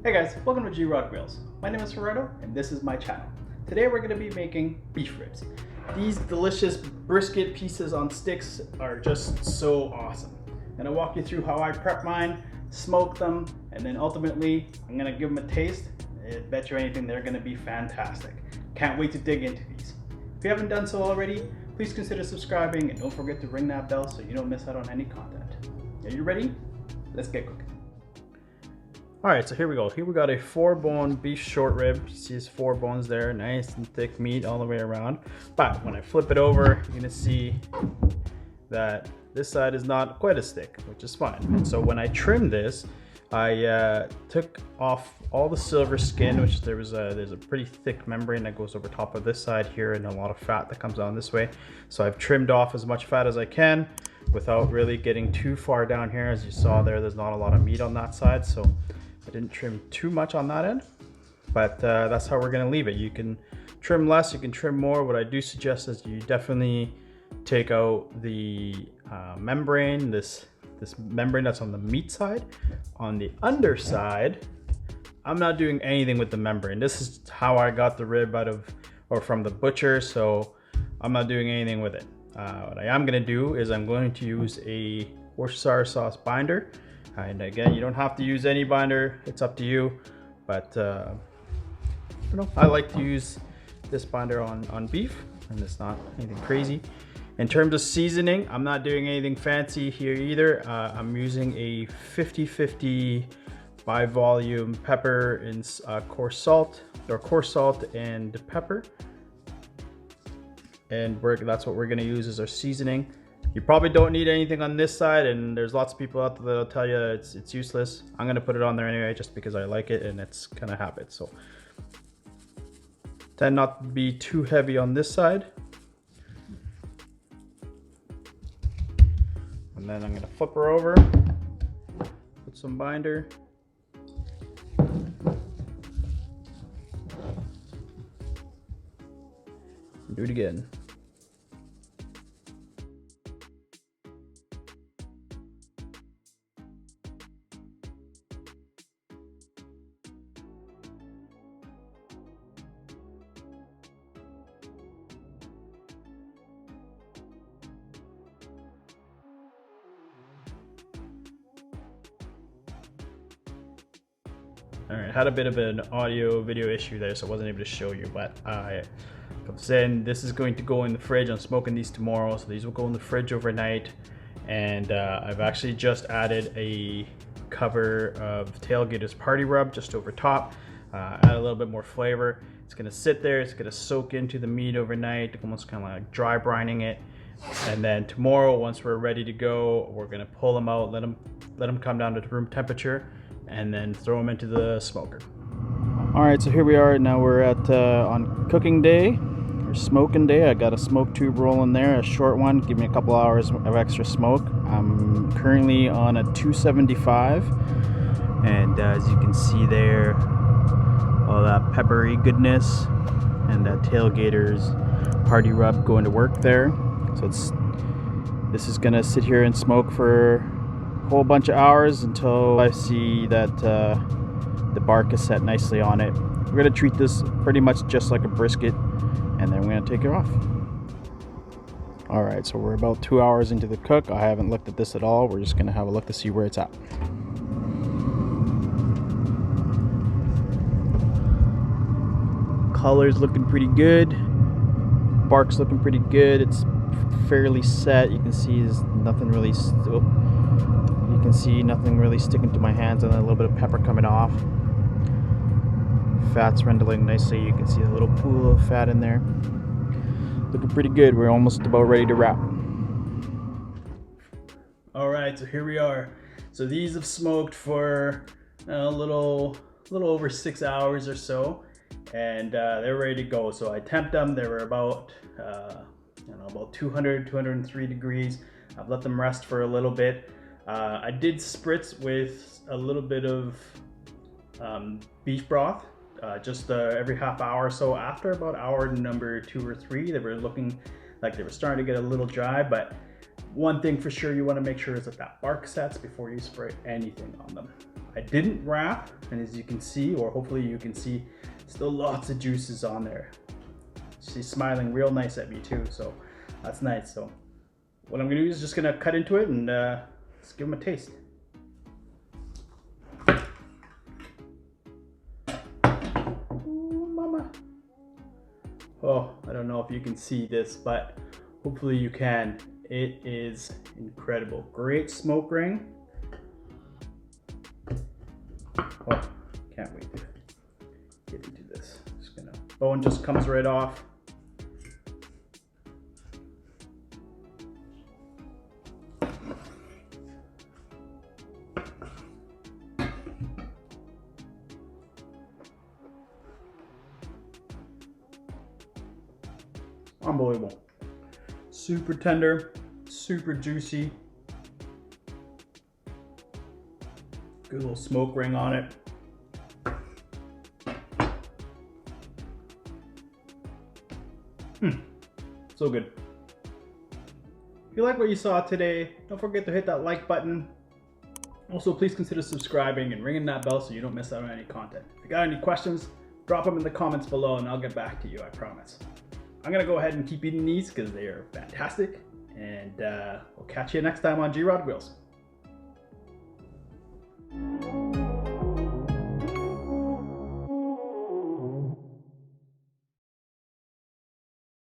Hey guys, welcome to G-Rod Grills. My name is Gerardo and this is my channel. Today we're going to be making beef ribs. These delicious brisket pieces on sticks are just so awesome. I'm going to walk you through how I prep mine, smoke them, and then ultimately I'm going to give them a taste. I bet you anything they're going to be fantastic. Can't wait to dig into these. If you haven't done so already, please consider subscribing and don't forget to ring that bell so you don't miss out on any content. Are you ready? Let's get cooking. Alright, so here we go. Here we got a 4-bone beef short rib. You see his 4 bones there, nice and thick meat all the way around. But when I flip it over, you're gonna see that this side is not quite as thick, which is fine. And so when I trimmed this, I took off all the silver skin, which there's a pretty thick membrane that goes over top of this side here and a lot of fat that comes on this way. So I've trimmed off as much fat as I can without really getting too far down here. As you saw there's not a lot of meat on that side, so I didn't trim too much on that end, but that's how we're gonna leave it. You can trim less, you can trim more. What I do suggest is you definitely take out the membrane, this membrane that's on the meat side. On the underside, I'm not doing anything with the membrane. This is how I got the rib from the butcher, so I'm not doing anything with it. What I am gonna do is I'm going to use a Worcestershire sauce binder. And again, you don't have to use any binder, it's up to you, but I like to use this binder on beef, and it's not anything crazy. In terms of seasoning, I'm not doing anything fancy here either. I'm using a 50-50 by volume pepper and coarse salt and pepper, and that's what we're gonna use as our seasoning. You probably don't need anything on this side, and there's lots of people out there that'll tell you it's useless. I'm gonna put it on there anyway just because I like it and it's kind of habit. So tend not to be too heavy on this side. And then I'm gonna flip her over, put some binder. And do it again. Alright, had a bit of an audio video issue there, so I wasn't able to show you, but I'm saying this is going to go in the fridge. I'm smoking these tomorrow, so these will go in the fridge overnight. And I've actually just added a cover of Tailgater's Party Rub just over top, add a little bit more flavor. It's gonna sit there, it's gonna soak into the meat overnight, almost kind of like dry brining it. And then tomorrow, once we're ready to go, we're gonna pull them out, let them come down to room temperature, and then throw them into the smoker. All right, so here we are. Now we're at on cooking day or smoking day. I got a smoke tube rolling there, a short one. Give me a couple hours of extra smoke. I'm currently on a 275, and as you can see there, all that peppery goodness and that Tailgater's Party Rub going to work there. So this is gonna sit here and smoke for whole bunch of hours until I see that the bark is set nicely on it. We're gonna treat this pretty much just like a brisket, and then we're gonna take it off. All right, so we're about 2 hours into the cook. I haven't looked at this at all. We're just gonna have a look to see where it's at. Color's looking pretty good. Bark's looking pretty good. It's fairly set. You can see there's nothing really nothing really sticking to my hands, and then a little bit of pepper coming off. Fat's rendering nicely. You can see a little pool of fat in there. Looking pretty good. We're almost about ready to wrap. All right, so here we are. So these have smoked for a little over 6 hours or so, and they're ready to go. So I temped them. They were about about 200, 203 degrees. I've let them rest for a little bit. I did spritz with a little bit of beef broth just every half hour or so. After about hour number 2 or 3, they were looking like they were starting to get a little dry, but One thing for sure you want to make sure is that bark sets before you spray anything on them. I didn't wrap, and as you can see, or hopefully you can see, still lots of juices on there. She's smiling real nice at me too, so that's nice. So what I'm gonna do is just gonna cut into it and let's give them a taste. Ooh, mama. Oh, I don't know if you can see this, but hopefully you can. It is incredible. Great smoke ring. Oh, can't wait to get into this. Just gonna, bone just comes right off. Unbelievable. Super tender, super juicy. Good little smoke ring on it. So good. If you like what you saw today, don't forget to hit that like button. Also, please consider subscribing and ringing that bell so you don't miss out on any content. If you got any questions, drop them in the comments below and I'll get back to you, I promise. I'm gonna go ahead and keep eating these because they are fantastic, and we'll catch you next time on G-Rod Grills.